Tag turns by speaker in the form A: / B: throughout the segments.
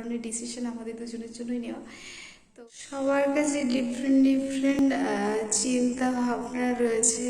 A: ধরনের ডিসিশন আমাদের দুজনের জন্যই নেওয়া। তো সবার কাছে ডিফারেন্ট ডিফারেন্ট চিন্তা ভাবনা রয়েছে।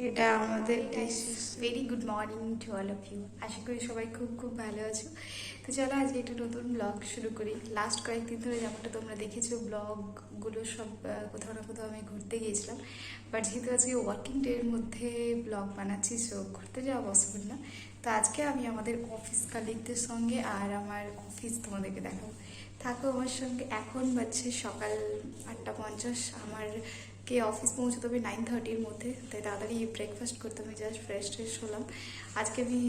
A: এটা আমাদের very good morning to all of you. আশা করি সবাই খুব খুব ভালো আছো। তো চলো আজকে একটা নতুন ব্লগ শুরু করি। লাস্ট কয়েকদিন ধরে যেমনটা তোমরা দেখেছো ব্লগগুলো সব কোথাও না কোথাও আমি ঘুরতে গিয়েছিলাম, বাট যেহেতু আজকে ওয়ার্কিং ডের মধ্যে ব্লগ বানাচ্ছি, সো ঘুরতে যাওয়া পসিবল না। তো আজকে আমি আমাদের অফিস কালিগদের সঙ্গে আর আমার অফিস তোমাদেরকে দেখাবো। থাকো আমার সঙ্গে। এখন বাজছে সকাল 8:50। আমারকে অফিস পৌঁছতে হবে 9:30-র মধ্যে, তাই তাড়াতাড়ি ব্রেকফাস্ট করতে আমি জাস্ট ফ্রেশ হলাম। আজকে আমি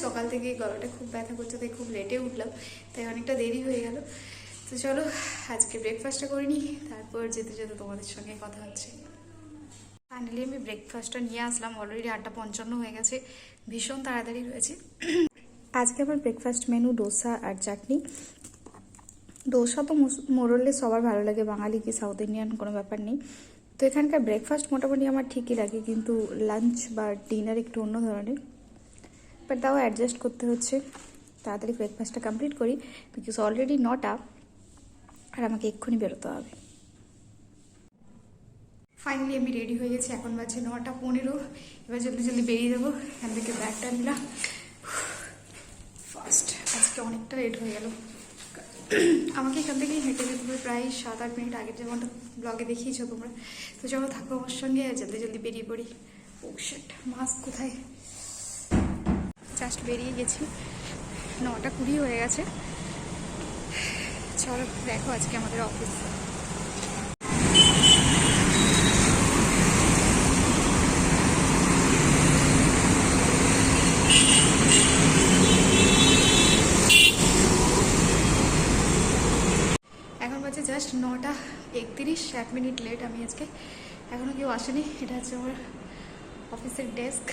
A: সকাল থেকে গলাটা খুব ব্যথা করছে, তাই খুব লেটে উঠলাম, তাই অনেকটা দেরি হয়ে গেল। তো চলো আজকে ব্রেকফাস্টটা করে নিই, তারপর যেতে যেতে তোমাদের সঙ্গে কথা হচ্ছে। ফাইনালি আমি ব্রেকফাস্টটা নিয়ে আসলাম। অলরেডি 8:55 হয়ে গেছে, ভীষণ তাড়াতাড়ি হয়েছে। আজকে আমার ব্রেকফাস্ট মেনু ডোসা আর চাটনি। ডোসা তো মোরলে সবার ভালো লাগে, বাঙালি কি সাউথ ইন্ডিয়ান কোনো ব্যাপার নেই। তো এখানকার ব্রেকফাস্ট মোটামুটি আমার ঠিকই লাগে, কিন্তু লাঞ্চ বা ডিনার একটু অন্য ধরনের, বাট তাও অ্যাডজাস্ট করতে হচ্ছে। তাড়াতাড়ি ব্রেকফাস্টটা কমপ্লিট করি, বিকজ অলরেডি 9টা আর আমাকে এক্ষুনি বেরোতে হবে। ফাইনালি আমি রেডি হয়ে গেছি, এখন বাজছে 9:15। এবার জলদি জলদি বেরিয়ে যাবো। এখান থেকে ব্যাগটা নিলাম ফার্স্ট। আজকে অনেকটা লেট হয়ে গেল। আমাকে এখান থেকেই হেঁটে যেতে হবে প্রায় 7-8 মিনিট, আগের যেমনটা ব্লগে দেখিয়েছো তোমরা। তো চলো থাকো আমার সঙ্গে, জলদি জলদি বেরিয়ে পড়ি। ও শিট, মাস্ক কোথায়? জাস্ট বেরিয়ে গেছি, 9:20 হয়ে গেছে। চলো দেখো আজকে আমাদের অফিস। এখন বাজে জাস্ট 9:31, 1 মিনিট লেট আমি আজকে। এখনও কেউ আসেনি। এটা হচ্ছে আমার অফিসের ডেস্ক।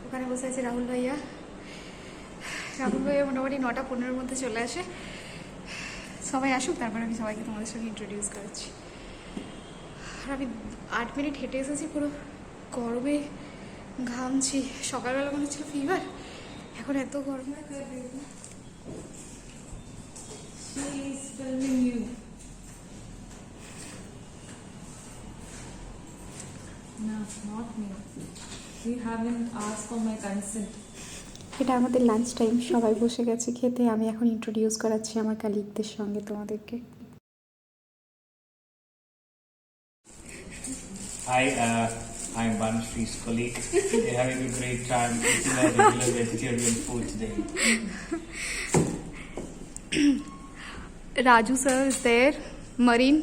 A: ওখানে বসে আছে রাহুল ভাইয়া। মোটামুটি 9:15-র মধ্যে চলে আসে। সবাই আসুক, তারপর আমি সবাইকে তোমাদের সঙ্গে ইন্ট্রোডিউস করাচ্ছি। আর আমি 8 মিনিট হেঁটে এসেছি, পুরো গরমে ঘামছি। সকালবেলা মনে হচ্ছিল ফিভার, এখন এত গরম।
B: She's filming you. No, not me. You haven't asked for my consent.
A: এটা আমাদের লাঞ্চ টাইম, সবাই বসে গেছে খেতে। আমি এখন ইন্ট্রোডিউস করাচ্ছি আমার কালিগদের সঙ্গে তোমাদেরকে।
C: Hi, I'm Banshree's colleague. They're having a great time eating our regular vegetarian food today.
A: Raju sir is there, Marine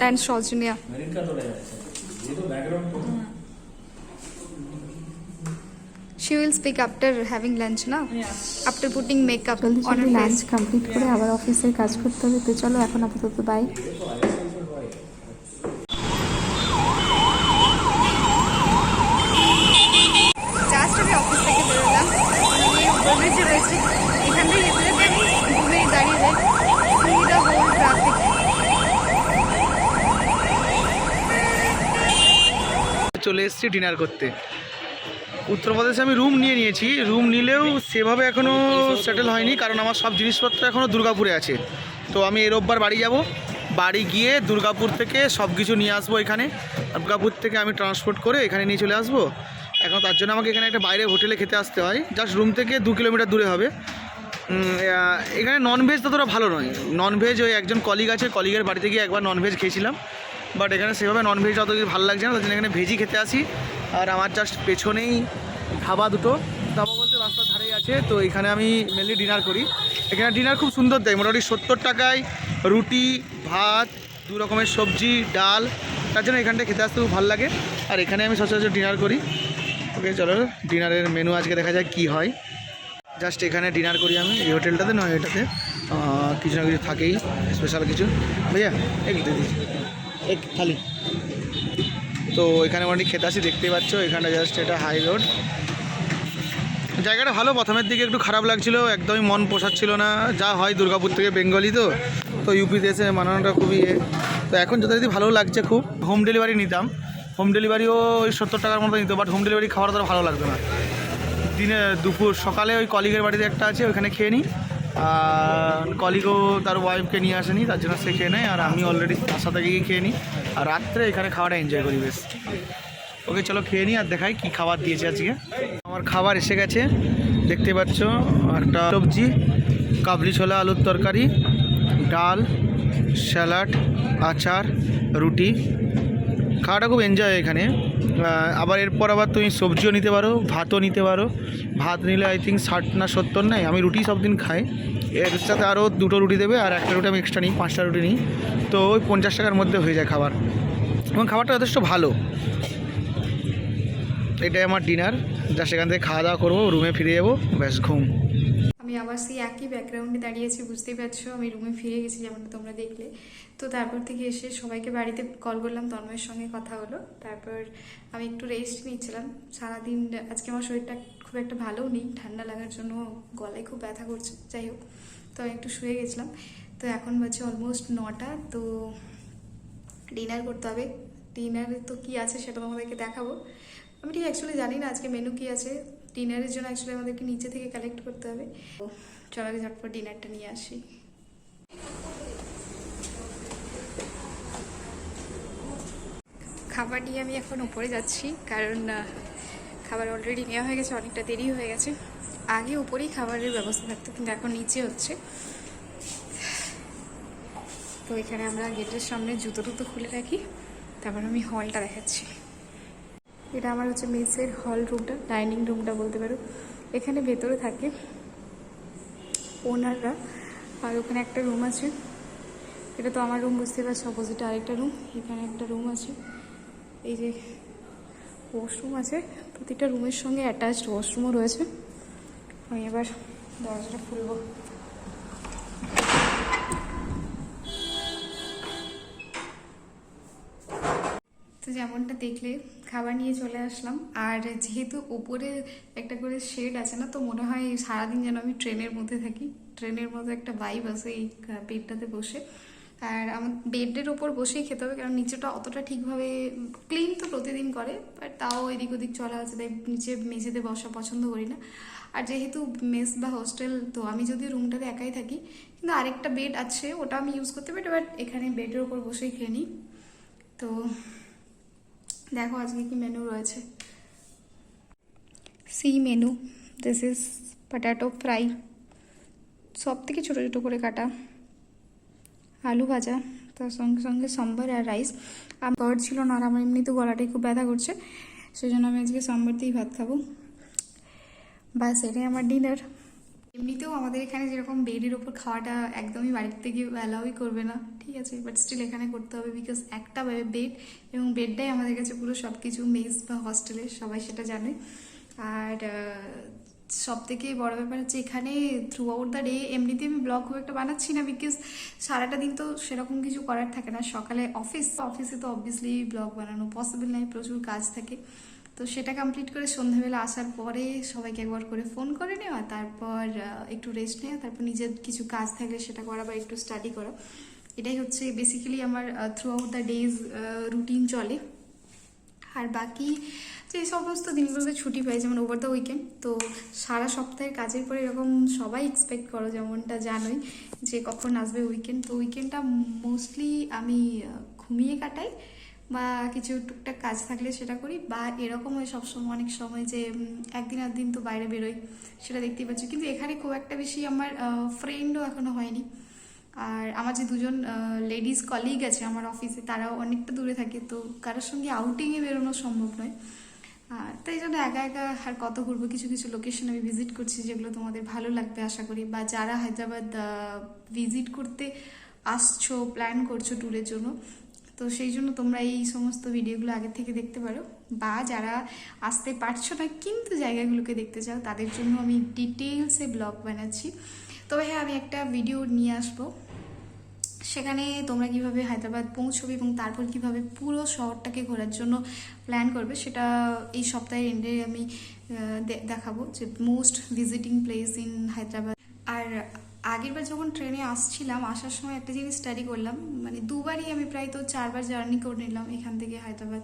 A: and Shaujinia.
C: Marine का तो रहेगा सर, ये तो background तो
A: She will speak after having lunch, na?
B: Yeah.
A: After putting makeup
D: জলদি
A: on her
D: জলদি lunch
A: face.
D: Complete করে আবার অফিসের কাজ করতে হবে। তো চলো এখন আপাতত বাই।
A: জাস্ট আমি অফিস থেকে বেরোলাম, ওভারব্রিজে রয়েছি। এখান থেকে যেতে যেতে আমি 2 মিনিট দাঁড়িয়ে যাই। See the whole traffic.
E: চলে এসেছি ডিনার করতে। উত্তরপ্রদেশে আমি রুম নিয়েছি। রুম নিলেও সেভাবে এখনও সেটেল হয়নি, কারণ আমার সব জিনিসপত্র এখনও দুর্গাপুরে আছে। তো আমি এই রোববার বাড়ি যাব। বাড়ি গিয়ে দুর্গাপুর থেকে সব কিছু নিয়ে আসবো এখানে। দুর্গাপুর থেকে আমি ট্রান্সপোর্ট করে এখানে নিয়ে চলে আসবো। এখন তার জন্য আমাকে এখানে একটা বাইরে হোটেলে খেতে আসতে হয়, জাস্ট রুম থেকে 2 কিলোমিটার দূরে হবে। এখানে ননভেজ ততটা ভালো নয়। ননভেজ ওই একজন কলিগ আছে, কলিগের বাড়িতে গিয়ে একবার ননভেজ খেয়েছিলাম, বাট এখানে সেভাবে ননভেজ অত কিছু ভালো লাগছে না। তার জন্য এখানে ভেজই খেতে আসি। আর আমার জাস্ট পেছনেই ধাবা দুটো, ধাবা বলতে রাস্তার ধারেই আছে। তো এখানে আমি মেনলি ডিনার করি। এখানে ডিনার খুব সুন্দর দেয়, মোটামুটি 70 টাকায় রুটি, ভাত, 2 রকমের সবজি, ডাল। তার জন্য এখানটা খেতে আসতে খুব ভালো লাগে। আর এখানে আমি সচরাচর ডিনার করি। ওকে চলো ডিনারের মেনু আজকে দেখা যায় কি হয়। জাস্ট এখানে ডিনার করি আমি, এই হোটেলটাতে নয় এটাতে কিছু না কিছু থাকেই স্পেশাল কিছু। ভাইয়া এক দিয়ে দিচ্ছি, এক থালি। তো এখানে মোটামুটি খেতে আসি, দেখতেই পাচ্ছ। এখানটা জাস্ট এটা হাই রোড। জায়গাটা ভালো, প্রথমের দিকে একটু খারাপ লাগছিল, একদমই মন পোষাচ্ছিল না। যা হয় দুর্গাপুর থেকে বেঙ্গলি তো ইউপিতে এসে মানানোটা খুবই তো এখন যথারীতি ভালো লাগছে খুব। হোম ডেলিভারি নিতাম, হোম ডেলিভারিও ওই 70 টাকার মতো নিত, বাট হোম ডেলিভারি খাওয়ার তো ভালো লাগতো না। দিনে দুপুর সকালে ওই কলিগের বাড়িতে একটা আছে, ওইখানে খেয়ে নিই। আর কলিগও তার ওয়াইফকে নিয়ে আসেনি, তার জন্য সে খেয়ে নেয়, আর আমি অলরেডি তার সাথে গিয়ে খেয়ে নিই। আর রাত্রে এখানে খাওয়াটা এনজয় করি বেশ। ওকে চলো খেয়ে নিই আর দেখাই কী খাবার দিয়েছে আজকে। আমার খাবার এসে গেছে, দেখতে পাচ্ছ, একটা সবজি, কাবলি ছোলা আলুর তরকারি, ডাল, স্যালাড, আচার, রুটি। খাওয়াটা খুব এনজয় এখানে। আবার এরপর আবার তুমি সবজিও নিতে পারো, ভাতও নিতে পারো। ভাত নিলে আই থিঙ্ক 60 না 70 নেই, আমি রুটি সব দিন খাই। এর সাথে আরও 2টো রুটি দেবে, আর একটা রুটি আমি এক্সট্রা নিই, 5টা রুটি নিই। তো ওই 50 টাকার মধ্যে হয়ে যায় খাবার, এবং খাবারটা যথেষ্ট ভালো। এটাই আমার ডিনার, যা সেখান থেকে খাওয়া দাওয়া করবো, রুমে ফিরে যাবো, ব্যাস ঘুম।
A: আমি আবার সেই একই ব্যাকগ্রাউন্ডে দাঁড়িয়েছি, বুঝতেই পারছো। আমি রুমে ফিরে গেছি যেমনটা তোমরা দেখলে। তো তারপর থেকে এসে সবাইকে বাড়িতে কল করলাম, তন্ময়ের সঙ্গে কথা হলো। তারপর আমি একটু রেস্ট নিচ্ছিলাম সারাদিন। আজকে আমার শরীরটা খুব একটা ভালোও নেই, ঠান্ডা লাগার জন্য গলায় খুব ব্যথা করছে। যাই হোক, তো আমি একটু শুয়ে গেছিলাম। তো এখন বাজে অলমোস্ট 9টা। তো ডিনার করতে হবে। ডিনারে তো কী আছে সেটা তোমাদেরকে দেখাবো। আমি ঠিক অ্যাকচুয়ালি জানি না আজকে মেনু কী আছে। ডিনারের জন্য অ্যাকচুয়ালি আমাদেরকে নিচে থেকে কালেক্ট করতে হবে। তো চলো আগে ঝটপট ডিনারটা নিয়ে আসি। খাবার নিয়ে আমি এখন উপরে যাচ্ছি, কারণ খাবার অলরেডি নেওয়া হয়ে গেছে, অনেকটা দেরি হয়ে গেছে। আগে উপরেই খাবারের ব্যবস্থা থাকতো, কিন্তু এখন নিচে হচ্ছে। তো এখানে আমরা গেটের সামনে জুতো টুতো খুলে রাখি, তারপর আমি হলটা দেখাচ্ছি। এটা আমার হচ্ছে মেসের হল রুমটা, ডাইনিং রুমটা বলতে পারো। এখানে ভেতরে থাকে ওনাররা, আর ওখানে একটা রুম আছে। এটা তো আমার রুম, বুঝতে পারছি। অপোজিটে আরেকটা রুম, এখানে একটা রুম আছে। এই যে ওয়াশরুম আছে, প্রতিটা রুমের সঙ্গে অ্যাটাচড ওয়াশরুমও রয়েছে। আমি এবার দরজাটা খুলবো। তো যেমনটা দেখলে খাবার নিয়ে চলে আসলাম। আর যেহেতু ওপরে একটা করে শেড আছে না, তো মনে হয় সারাদিন যেন আমি ট্রেনের মধ্যে থাকি। ট্রেনের মধ্যে একটা ভাইব আছে এই বেডটাতে বসে। আর আমার বেডের ওপর বসেই খেতে হবে, কারণ নিচেটা অতটা ঠিকভাবে ক্লিন তো প্রতিদিন করে, বাট তাও এদিক ওদিক চলা আছে, তাই নিচে মেঝেতে বসা পছন্দ করি না। আর যেহেতু মেস বা হোস্টেল, তো আমি যদি রুমটাতে একাই থাকি, কিন্তু আরেকটা বেড আছে, ওটা আমি ইউজ করতে পারি, বাট এখানে বেডের ওপর বসেই খেয়ে নিই। তো দেখো আজকে কি মেনু রয়েছে। See menu, this is potato fry, সব থেকে ছোটো ছোটো করে কাটা, আলু ভাজা, তার সঙ্গে সঙ্গে সম্বার আর রাইস। আমার খাবার ছিল না, আর আমার এমনি তো গলাটাই খুব ব্যথা করছে, সেই জন্য আমি আজকে সম্বার দিয়েই ভাত খাবো। বাস, এটাই আমার ডিনার। এমনিতেও আমাদের এখানে যেরকম বেডের ওপর খাওয়াটা একদমই বাড়ির থেকে অ্যালাউই করবে না, ঠিক আছে, বাট স্টিল এখানে করতে হবে, বিকজ একটা বেড, এবং বেডটাই আমাদের কাছে পুরো সব কিছু। মেস বা হস্টেলে সবাই সেটা জানে। আর সব থেকে বড় ব্যাপার হচ্ছে এখানে থ্রু আউট দ্য ডে, এমনিতে আমি ব্লগ খুব একটা বানাচ্ছি না, বিকজ সারাটা দিন তো সেরকম কিছু করার থাকে না। সকালে অফিসে তো অবভিয়াসলি ব্লগ বানানো পসিবল নয়, প্রচুর কাজ থাকে। তো সেটা কমপ্লিট করে সন্ধ্যাবেলা আসার পরে সবাইকে একবার করে ফোন করে নেওয়া, তারপর একটু রেস্ট নেওয়া, তারপর নিজের কিছু কাজ থাকলে সেটা করা বা একটু স্টাডি করা। এটাই হচ্ছে বেসিক্যালি আমার through out the days routine চলে। আর বাকি যে সমস্ত দিনগুলোতে ছুটি পাই, যেমন ওভার দ্য উইকেন্ড, তো সারা সপ্তাহের কাজের পরে এরকম সবাই এক্সপেক্ট করো, যেমনটা জানোই যে কখন আসবে উইকেন্ড। তো উইকেন্ডটা মোস্টলি আমি ঘুমিয়ে কাটাই, বা কিছু টুকটাক কাজ থাকলে সেটা করি, বা এরকম হয় সবসময় অনেক সময় যে একদিন আধদিন তো বাইরে বেরোই, সেটা দেখতেই পাচ্ছি। কিন্তু এখানে খুব একটা বেশি আমার ফ্রেন্ডও এখনো হয়নি। আর আমার যে দুজন লেডিস কলিগ আছে আমার অফিসে, তারাও অনেকটা দূরে থাকে, তো কারোর সঙ্গে আউটিংয়ে বেরোনো সম্ভব নয়। তাই জন্য একা একা আর কত ঘুরবো। কিছু কিছু লোকেশন আমি ভিজিট করছি, যেগুলো তোমাদের ভালো লাগবে আশা করি, বা যারা হায়দ্রাবাদ ভিজিট করতে আসছো, প্ল্যান করছো ট্যুরের জন্য, তো সেই জন্য তোমরা এই সমস্ত ভিডিওগুলো আগে থেকে দেখতে পারো। বা যারা আসতে পারছো না কিন্তু জায়গাগুলোকে দেখতে চাও, তাদের জন্য আমি ডিটেলসে ব্লগ বানাচ্ছি। তবে হ্যাঁ, আমি একটা ভিডিও নিয়ে আসবো, সেখানে তোমরা কিভাবে হায়দ্রাবাদ পৌঁছবে এবং তারপর কিভাবে পুরো শহরটাকে ঘোরার জন্য প্ল্যান করবে, সেটা এই সপ্তাহের এন্ডে আমি দেখাবো, যে most visiting place in Hyderabad. আর আগেরবার যখন ট্রেনে আসছিলাম, আসার সময় একটা জিনিস স্টাডি করলাম, মানে দুবারই আমি প্রায় তো 4বার জার্নি করে নিলাম এখান থেকে হায়দ্রাবাদ।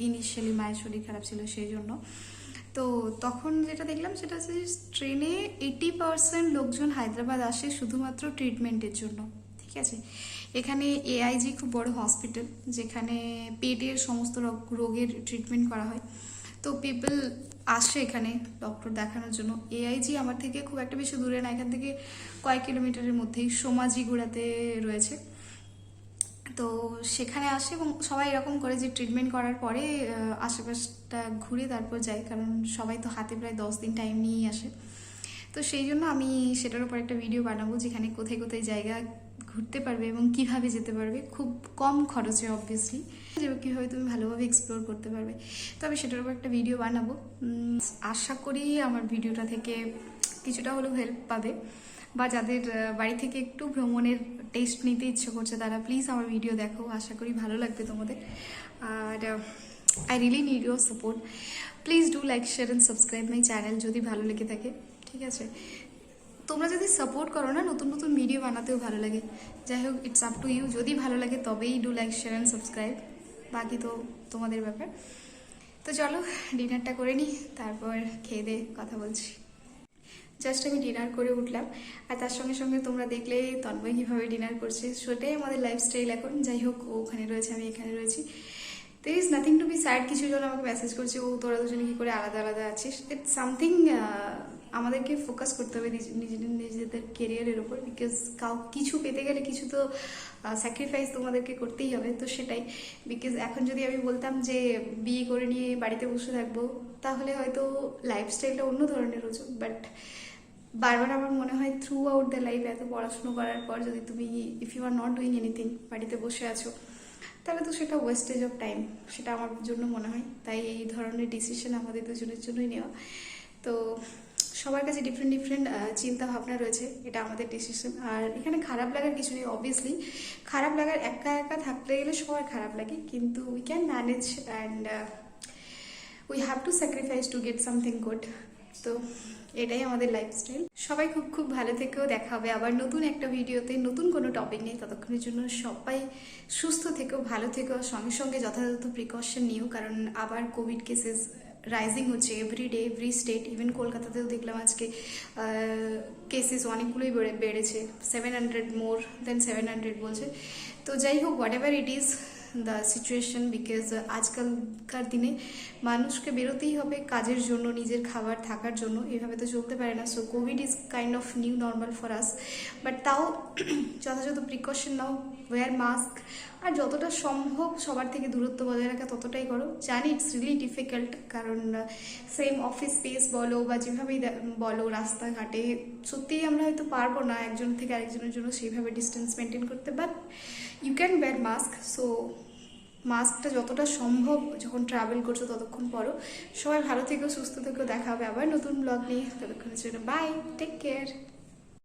A: ইনিশিয়ালি মায়ের শরীর খারাপ ছিল সেই জন্য। তো তখন যেটা দেখলাম সেটা হচ্ছে যে ট্রেনে 80% লোকজন হায়দ্রাবাদ আসে শুধুমাত্র ট্রিটমেন্টের জন্য, ঠিক আছে। এখানে এআইজি খুব বড় হসপিটাল, যেখানে পেটের সমস্ত রোগের ট্রিটমেন্ট করা হয়। তো পিপল আসে এখানে ডক্টর দেখানোর জন্য। এআইজি আমার থেকে খুব একটা বেশি দূরে না, এখান থেকে কয়েক কিলোমিটারের মধ্যেই সোমাজিগুড়াতে রয়েছে। তো সেখানে আসে এবং সবাই এরকম করে যে ট্রিটমেন্ট করার পরে আশেপাশটা ঘুরে তারপর যায়, কারণ সবাই তো হাতে প্রায় 10 দিন টাইম নিয়েই আসে। তো সেই জন্য আমি সেটার উপর একটা ভিডিও বানাবো, যেখানে কোথায় কোথায় জায়গা ঘুরতে পারবে এবং কিভাবে যেতে পারবে খুব কম খরচে, অবভিয়াসলি যে কীভাবে তুমি ভালোভাবে এক্সপ্লোর করতে পারবে। তো আমি সেটার উপর একটা ভিডিও বানাবো। আশা করি আমার ভিডিওটা থেকে কিছুটা হলেও হেল্প পাবে, বা যাদের বাড়ি থেকে একটু ভ্রমণের টেস্ট নিতে ইচ্ছে করছে তারা প্লিজ আমার ভিডিও দেখো, আশা করি ভালো লাগবে তোমাদের। আর I really need your support, please do like share and subscribe my channel যদি ভালো লেগে থাকে, ঠিক আছে। তোমরা যদি সাপোর্ট করো না, নতুন নতুন ভিডিও বানাতেও ভালো লাগে। যাই হোক, ইটস আপ টু ইউ, যদি ভালো লাগে তবেই do like share and subscribe, বাকি তো তোমাদের ব্যাপার। তো চলো ডিনারটা করে নিই, তারপর খেয়ে দিয়ে কথা বলছি। জাস্ট আমি ডিনার করে উঠলাম, আর তার সঙ্গে সঙ্গে তোমরা দেখলে তন্ময় কীভাবে ডিনার করছে, সেটাই আমাদের লাইফস্টাইল এখন। যাই হোক, ও ওখানে রয়েছে, আমি এখানে রয়েছি। There is nothing to be sad. কিছু জন আমাকে মেসেজ করছে, ও তোরা দুজনে কী করে আলাদা আলাদা আছিস। ইটস সামথিং আমাদেরকে ফোকাস করতে হবে নিজেদের কেরিয়ারের ওপর, বিকজ কিছু পেতে গেলে কিছু তো স্যাক্রিফাইস তোমাদেরকে করতেই হবে। তো সেটাই, বিকজ এখন যদি আমি বলতাম যে বিয়ে করে নিয়ে বাড়িতে বসে থাকবো, তাহলে হয়তো লাইফস্টাইলটা অন্য ধরনের হতো। বাট বারবার আমার মনে হয় থ্রু আউট দ্য লাইফ, এত পড়াশুনো করার পর যদি তুমি if you are not doing anything, বাড়িতে বসে আছো, তাহলে তো সেটা ওয়েস্টেজ অফ টাইম, সেটা আমার জন্য মনে হয়। তাই এই ধরনের ডিসিশন আমাদের দুজনের জন্যই নেওয়া। তো সবার কাছে ডিফারেন্ট ডিফারেন্ট চিন্তা ভাবনা রয়েছে, এটা আমাদের ডিসিশন। আর এখানে খারাপ লাগার কিছু নেই, অবভিয়াসলি খারাপ লাগার একা একা থাকতে গেলে সবার খারাপ লাগে, কিন্তু we can manage and we have to sacrifice to get something good. তো এটাই আমাদের লাইফস্টাইল। সবাই খুব খুব ভালো থেকেও, দেখা হবে আবার নতুন একটা ভিডিওতে, নতুন কোনো টপিক নেই। ততক্ষণের জন্য সবাই সুস্থ থেকেও, ভালো থেকেও, সঙ্গে সঙ্গে যথাযথ প্রিকশন নিও, কারণ আবার কোভিড কেসেস রাইজিং হচ্ছে every day, every state. Even কলকাতাতেও দেখলাম আজকে কেসেস অনেকগুলোই বেড়েছে, 700 মোর দেন 700 বলছে। তো যাই হোক, what ever it is the situation, because আজকালকার দিনে মানুষকে বেরোতেই হবে কাজের জন্য, নিজের খাবার থাকার জন্য, এভাবে তো চলতে পারে না। So Covid is kind of new normal for us, but তাও যথাযথ প্রিকশন নাও, ওয়্যার মাস্ক, আর যতটা সম্ভব সবার থেকে দূরত্ব বজায় রাখা ততটাই করো। জানি ইটস রিয়েলি ডিফিকাল্ট, কারণ সেম অফিস স্পেস বলো বা যেভাবেই বলো রাস্তাঘাটে, সত্যিই আমরা হয়তো পারবো না একজন থেকে আরেকজনের জন্য সেইভাবে ডিস্টেন্স মেনটেন করতে, but you can wear mask. So মাস্কটা যতটা সম্ভব যখন ট্রাভেল করছো ততক্ষণ পরো। সবাই ভালো থেকো, সুস্থ থেকো, দেখা হবে আবার নতুন ব্লগ নিয়ে। ততক্ষণের জন্য বাই, টেক কেয়ার।